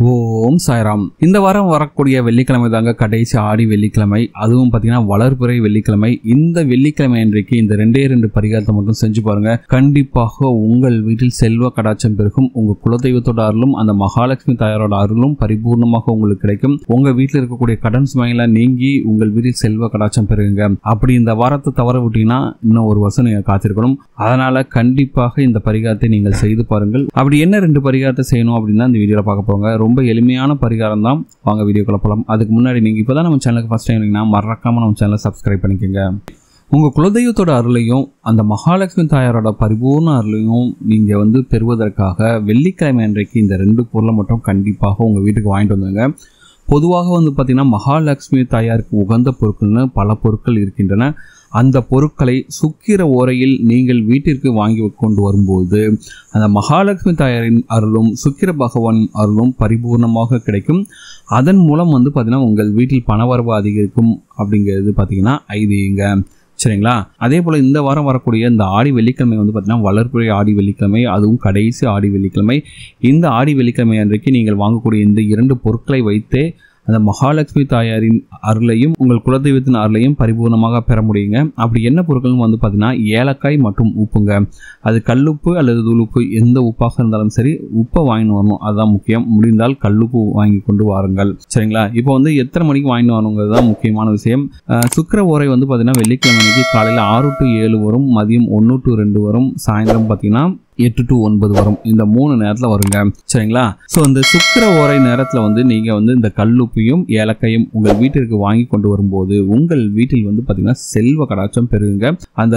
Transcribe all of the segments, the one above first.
ஓம் சாய்ராம். இந்த வாரம் வரக்கூடிய வெள்ளிக்கிழமை தாங்க கடைசி ஆடி வெள்ளிக்கிழமை. அதுவும் பார்த்தீங்கன்னா வளர்பிறை வெள்ளிக்கிழமை. இந்த வெள்ளிக்கிழமை இன்றைக்கு இந்த ரெண்டு பரிகாரத்தை மட்டும் செஞ்சு பாருங்க. கண்டிப்பாக உங்கள் வீட்டில் செல்வ கடாட்சம் பெருகும். உங்க குலதெய்வத்தோட அருளும் அந்த மகாலட்சுமி தாயாரோட அருளும் பரிபூர்ணமாக உங்களுக்கு கிடைக்கும். உங்க வீட்டில் இருக்கக்கூடிய கடன் சுமையெல்லாம் நீங்கி உங்கள் வீட்டில் செல்வ கடாட்சம் பெருகுங்க. அப்படி இந்த வாரத்தை தவற விட்டீங்கன்னா இன்னும் ஒரு வருஷம் நீங்க காத்திருக்கணும். அதனால கண்டிப்பாக இந்த பரிகாரத்தை நீங்கள் செய்து பாருங்கள். அப்படி என்ன 2 பரிகாரத்தை செய்யணும் அப்படின்னு இந்த வீடியோல பார்க்க போறோங்க. ரொம்ப எளிமையான பரிகாரம் தான். வாங்க வீடியோக்குள்ள போலாம். அதுக்கு முன்னாடி நீங்க இப்பதான் நம்ம சேனலுக்கு ஃபர்ஸ்ட் டைம் வரீங்கன்னா மறக்காம நம்ம சேனலை சப்ஸ்கிரைப் பண்ணிக்கோங்க. உங்க குலதெய்வத்தோட அருளையும் அந்த மகாலட்சுமி தாயாரோட பரிபூர்ண அருளையும் நீங்க பெறுவதற்காக வெள்ளிக்கிழமை அன்றைக்கு இந்த 2 பொருளை மட்டும் கண்டிப்பாக உங்க வீட்டுக்கு வாங்கிட்டு வந்துங்க. பொதுவாக பார்த்தீங்கன்னா மகாலட்சுமி தாயாருக்கு உகந்த பொருட்கள்னு பல பொருட்கள் இருக்கின்றன. அந்த பொருட்களை சுக்கிர ஓரையில் நீங்கள் வீட்டிற்கு வாங்கி கொண்டு வரும்போது அந்த மகாலட்சுமி தாயாரின் அருளும் சுக்கிர பகவான் அருளும் பரிபூர்ணமாக கிடைக்கும். அதன் மூலம் பார்த்தீங்கன்னா உங்கள் வீட்டில் பணவரவு அதிகரிக்கும் அப்படிங்கிறது பார்த்தீங்கன்னா ஐதீங்க. சரிங்களா? அதே போல் இந்த வாரம் வரக்கூடிய இந்த ஆடி வெள்ளிக்கிழமை பார்த்தீங்கன்னா வளர்பிறை ஆடி வெள்ளிக்கிழமை, அதுவும் கடைசி ஆடி வெள்ளிக்கிழமை. இந்த ஆடி வெள்ளிக்கிழமை அன்றைக்கு நீங்கள் வாங்கக்கூடிய இந்த 2 பொருட்களை வைத்தே அந்த மகாலட்சுமி தாயாரின் அருளையும் உங்கள் குலதெய்வத்தின் அருளையும் பரிபூர்ணமாக பெற முடியுங்க. அப்படி என்ன பொருட்கள்னு பார்த்தீங்கன்னா ஏலக்காய் மற்றும் உப்புங்க. அது கல்லுப்பு அல்லது தூளுப்பு எந்த உப்பாக இருந்தாலும் சரி, உப்பை வாங்கிட்டு வரணும். அதுதான் முக்கியம். முடிந்தால் கல்லுப்பு வாங்கி கொண்டு வாருங்கள். சரிங்களா? இப்போ எத்தனை மணிக்கு வாங்கிட்டு வரணுங்கிறது தான் முக்கியமான விஷயம். சுக்கிர ஓரை பார்த்தீங்கன்னா வெள்ளிக்கிழமை அன்னைக்கு காலையில் 6 to 7 வரும், மதியம் 1 to 2 வரும், சாயந்தரம் பார்த்தீங்கன்னா 8 to 9 வரும். இந்த 3 நேரத்தில் வருங்க. சரிங்களா? ஸோ இந்த சுக்கிர ஓரை நேரத்தில் நீங்கள் இந்த கல்லுப்பையும் ஏலக்காயும் உங்கள் வீட்டிற்கு வாங்கி கொண்டு வரும்போது உங்கள் வீட்டில் பார்த்தீங்கன்னா செல்வ கடாட்சம் பெறுங்க. அந்த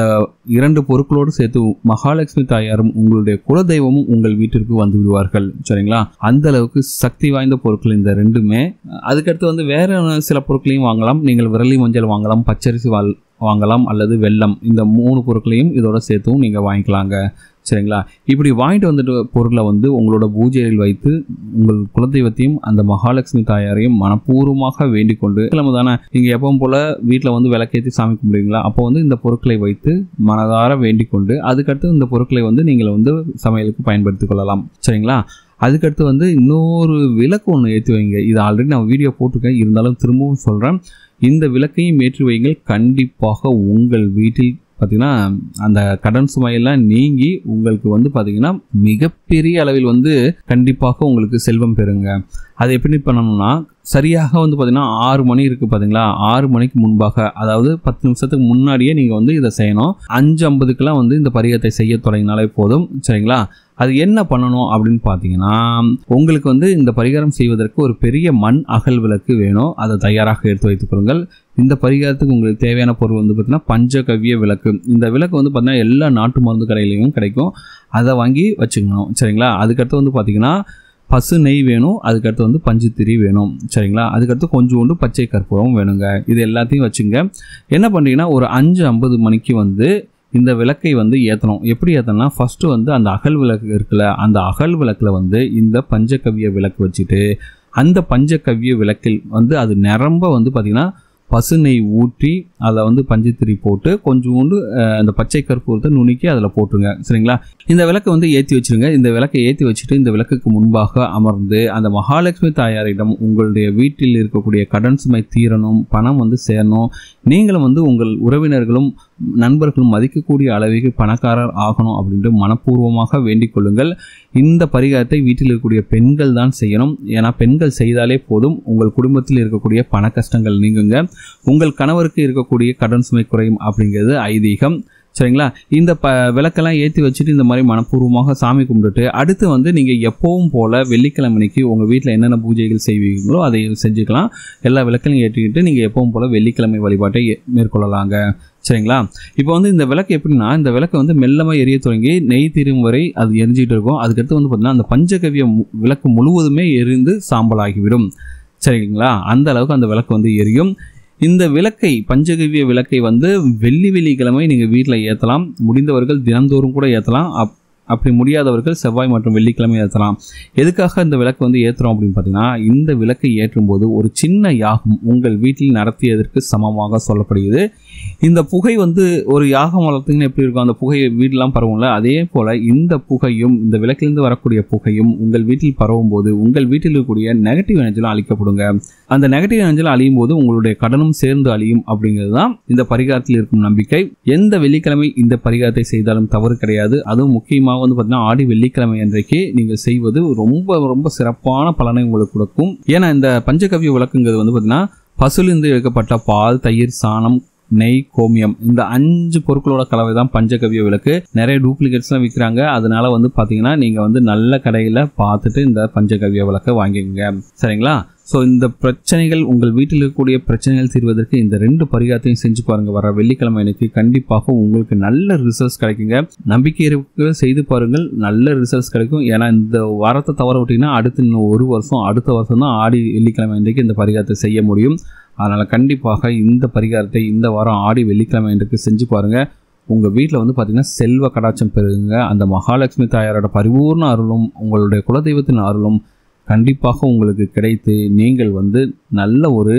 2 பொருட்களோடு சேர்த்து மகாலட்சுமி தாயாரும் உங்களுடைய குலதெய்வமும் உங்கள் வீட்டிற்கு வந்து விடுவார்கள். சரிங்களா? அந்த அளவுக்கு சக்தி வாய்ந்த பொருட்கள் இந்த 2மே. அதுக்கடுத்து வேற சில பொருட்களையும் வாங்கலாம். நீங்கள் விரலி மஞ்சள் வாங்கலாம், பச்சரிசி வாங்கலாம் அல்லது வெல்லம். இந்த 3 பொருட்களையும் இதோட சேர்த்தும் நீங்கள் வாங்கிக்கலாங்க. சரிங்களா? இப்படி வாங்கிட்டு பொருளை உங்களோட பூஜையில் வைத்து உங்கள் குலதெய்வத்தையும் அந்த மகாலட்சுமி தாயாரையும் மனப்பூர்வமாக வேண்டிக் கொண்டு கிழமை தானே நீங்கள் எப்பவும் போல வீட்டில் விளக்கேற்றி சாமி கும்பிடுவீங்களா? அப்போ இந்த பொருட்களை வைத்து மனதார வேண்டிக் கொண்டு அதுக்கடுத்து இந்த பொருட்களை நீங்கள் சமையலுக்கு பயன்படுத்திக் கொள்ளலாம். சரிங்களா? அதுக்கடுத்து இன்னொரு விளக்கு ஒன்று ஏற்றி வைங்க. இது ஆல்ரெடி நான் வீடியோ போட்டிருக்கேன், இருந்தாலும் திரும்பவும் சொல்கிறேன். இந்த விளக்கையும் ஏற்றி வைங்கள். கண்டிப்பாக உங்கள் வீட்டில் பார்த்தீங்கன்னா அந்த கடன் சுமையெல்லாம் நீங்கி உங்களுக்கு பார்த்தீங்கன்னா மிகப்பெரிய அளவில் கண்டிப்பாக உங்களுக்கு செல்வம் பெறுங்க. அது எப்படி பண்ணணும்னா சரியாக பார்த்தீங்கன்னா 6 மணி இருக்குது பார்த்தீங்களா? 6 மணிக்கு முன்பாக, அதாவது 10 நிமிஷத்துக்கு முன்னாடியே நீங்கள் இதை செய்யணும். 5:50க்கெல்லாம் இந்த பரிகாரத்தை செய்ய தொடங்கினாலே போதும். சரிங்களா? அது என்ன பண்ணணும் அப்படின்னு பார்த்தீங்கன்னா உங்களுக்கு இந்த பரிகாரம் செய்வதற்கு ஒரு பெரிய மண் அகல் விளக்கு வேணும். அதை தயாராக எடுத்து வைத்துக் கொள்ளுங்கள். இந்த பரிகாரத்துக்கு உங்களுக்கு தேவையான பொருள் பார்த்தீங்கன்னா பஞ்சகவ்ய விளக்கு. இந்த விளக்கு பார்த்தீங்கன்னா எல்லா நாட்டு மருந்து கடையிலையும் கிடைக்கும். அதை வாங்கி வச்சுக்கணும். சரிங்களா? அதுக்கடுத்து பார்த்தீங்கன்னா பசு நெய் வேணும். அதுக்கடுத்து பஞ்சுத்திரி வேணும். சரிங்களா? அதுக்கடுத்து கொஞ்சோண்டு பச்சை கற்பூரம் வேணுங்க. இது எல்லாத்தையும் வச்சுங்க. என்ன பண்ணுறீங்கன்னா ஒரு 5:50 மணிக்கு இந்த விளக்கை ஏற்றணும். எப்படி ஏற்றணும்னா ஃபஸ்ட்டு அந்த அகல் விளக்கு இருக்குல்ல, அந்த அகல் விளக்கில் இந்த பஞ்சகவ்ய விளக்கு வச்சுட்டு அந்த பஞ்சகவ்ய விளக்கில் அது நிரம்ப பார்த்தீங்கன்னா பசு நெய் ஊற்றி அதை பஞ்சுத்திரி போட்டு கொஞ்சோண்டு அந்த பச்சை கற்பூரத்தை நுணுக்கி அதில் போட்டுருங்க. சரிங்களா? இந்த விளக்கை ஏற்றி வச்சுருங்க. இந்த விளக்கை ஏற்றி வச்சுட்டு இந்த விளக்குக்கு முன்பாக அமர்ந்து அந்த மகாலட்சுமி தாயாரிடம் உங்களுடைய வீட்டில் இருக்கக்கூடிய கடன் சுமை தீரணும், பணம் சேரணும், நீங்களும் உங்கள் உறவினர்களும் நண்பர்களும் மதிக்கக்கூடிய அளவுக்கு பணக்காரர் ஆகணும் அப்படின்ட்டு மனப்பூர்வமாக வேண்டிக் கொள்ளுங்கள். இந்த பரிகாரத்தை வீட்டில் இருக்கக்கூடிய பெண்கள் தான் செய்யணும். ஏன்னா பெண்கள் செய்தாலே போதும் உங்கள் குடும்பத்தில் இருக்கக்கூடிய பண கஷ்டங்கள் நீங்குங்க. உங்கள் கணவருக்கு இருக்கக்கூடிய கடன் சுமை குறையும் அப்படிங்கிறது ஐதீகம். சரிங்களா? இந்த விளக்கெல்லாம் ஏற்றி வச்சுட்டு இந்த மாதிரி மனப்பூர்வமாக சாமி கும்பிட்டுட்டு அடுத்து நீங்கள் எப்பவும் போல் வெள்ளிக்கிழமைக்கு உங்கள் வீட்டில் என்னென்ன பூஜைகள் செய்வீங்களோ அதை செஞ்சுக்கலாம். எல்லா விளக்கையும் ஏற்றிக்கிட்டு நீங்கள் எப்பவும் போல் வெள்ளிக்கிழமை வழிபாட்டை மேற்கொள்ளலாங்க. சரிங்களா? இப்போ இந்த விளக்கு எப்படின்னா இந்த விளக்கு மெல்லமாக எரிய தொடங்கி நெய் தீரும் வரை அது எரிஞ்சிட்டு இருக்கும். அதுக்கடுத்து பார்த்தீங்கன்னா அந்த பஞ்சகவ்ய விளக்கு முழுவதுமே எரிந்து சாம்பலாகிவிடும். சரிங்களா? அந்த அளவுக்கு அந்த விளக்கு எரியும். இந்த விளக்கை பஞ்சகவ்ய விளக்கை வெள்ளிக்கிழமை நீங்கள் வீட்டில் ஏற்றலாம். முடிந்தவர்கள் தினந்தோறும் கூட ஏற்றலாம். அப்படி முடியாதவர்கள் செவ்வாய் மற்றும் வெள்ளிக்கிழமை ஏற்றலாம். எதுக்காக இந்த விளக்கு ஏற்றுறோம் அப்படின்னு பார்த்தீங்கன்னா இந்த விளக்கை ஏற்றும் போது ஒரு சின்ன யாகம் உங்கள் வீட்டில் நடத்தியதற்கு சமமாக சொல்லப்படுகிறது. இந்த புகை வந்து ஒரு யாகம் வளர்த்தீங்கன்னா எப்படி இருக்கும், அந்த புகை வீடெல்லாம் பரவும்ல, அதே போல் இந்த புகையும் இந்த விளக்கிலிருந்து வரக்கூடிய புகையும் உங்கள் வீட்டில் பரவும் போது உங்கள் வீட்டில் இருக்கக்கூடிய நெகட்டிவ் எனர்ஜிலாம் அழிக்கப்படுங்க. அந்த நெகட்டிவ் எனர்ஜிலாம் அழியும் போது உங்களுடைய கடனும் சேர்ந்து அழியும் அப்படிங்கிறது தான் இந்த பரிகாரத்தில் இருக்கும் நம்பிக்கை. எந்த வெள்ளிக்கிழமை இந்த பரிகாரத்தை செய்தாலும் தவறு கிடையாது. அதுவும் முக்கியமாக வந்து பார்த்தீங்கன்னா ஆடி வெள்ளிக்கிழமை அன்றைக்கு நீங்கள் செய்வது ரொம்ப ரொம்ப சிறப்பான பலனை உங்களுக்கு கொடுக்கும். ஏன்னா இந்த பஞ்சகவ்ய விளக்குங்கிறது வந்து பார்த்தீங்கன்னா பசுலிருந்து எடுக்கப்பட்ட பால், தயிர், சாணம், நெய், கோமியம் இந்த 5 பொருட்களோட கலவை தான் பஞ்சகவ்ய விளக்கு. நிறைய டூப்ளிகேட்ஸ்லாம் விற்கிறாங்க. அதனால வந்து பார்த்தீங்கன்னா நீங்கள் வந்து நல்ல கடையில் பார்த்துட்டு இந்த பஞ்சகவ்ய விளக்கை வாங்கிக்கோங்க. சரிங்களா? ஸோ இந்த பிரச்சனைகள் உங்கள் வீட்டில் இருக்கக்கூடிய பிரச்சனைகள் தீர்வதற்கு இந்த 2 பரிகாரத்தையும் செஞ்சு பாருங்கள். வர வெள்ளிக்கிழமை அன்னைக்கு கண்டிப்பாக உங்களுக்கு நல்ல ரிசல்ட்ஸ் கிடைக்குங்க. நம்பிக்கை இருக்கு, செய்து பாருங்கள், நல்ல ரிசல்ட்ஸ் கிடைக்கும். ஏன்னா இந்த வாரத்தை தவற விட்டிங்கன்னா அடுத்து இன்னும் 1 வருஷம், அடுத்த வருஷம் தான் ஆடி வெள்ளிக்கிழமை அன்றைக்கு இந்த பரிகாரத்தை செய்ய முடியும். அதனால் கண்டிப்பாக இந்த பரிகாரத்தை இந்த வாரம் ஆடி வெள்ளிக்கிழமை அன்றைக்கு செஞ்சு பாருங்கள். உங்கள் வீட்டில் வந்து பார்த்திங்கன்னா செல்வ கடாட்சம் பெறுங்க. அந்த மகாலட்சுமி தாயாரோட பரிபூர்ண அருளும் உங்களுடைய குலதெய்வத்தின் அருளும் கண்டிப்பாக உங்களுக்கு கிடைத்து நீங்கள் வந்து நல்ல ஒரு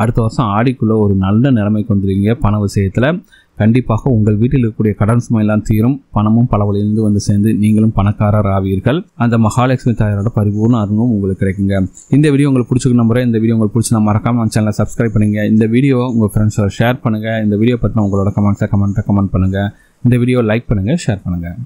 அடுத்த வருஷம் ஆடிக்குள்ளே ஒரு நல்ல நிலைமைக்கு வந்துடுவீங்க. பண விஷயத்தில் கண்டிப்பாக உங்கள் வீட்டில் இருக்கக்கூடிய கடன் சுமையெல்லாம் தீரும். பணமும் பல வழியிலிருந்து வந்து சேர்ந்து நீங்களும் பணக்காரர் ஆவீர்கள். அந்த மகாலட்சுமி தாயாரோட பரிபூர்ண அருளும் உங்களுக்கு கிடைக்குங்க. இந்த வீடியோ உங்களுக்கு பிடிச்சிருக்கு நம்புறேன். இந்த வீடியோ உங்களுக்கு பிடிச்சி நான் மறக்காம நம்ம சேனலை சப்ஸ்கிரைப் பண்ணுங்க. இந்த வீடியோ உங்கள் ஃப்ரெண்ட்ஸோட ஷேர் பண்ணுங்கள். இந்த வீடியோ பற்றின உங்களோட கமெண்ட் பண்ணுங்கள். இந்த வீடியோ லைக் பண்ணுங்கள், ஷேர் பண்ணுங்கள்.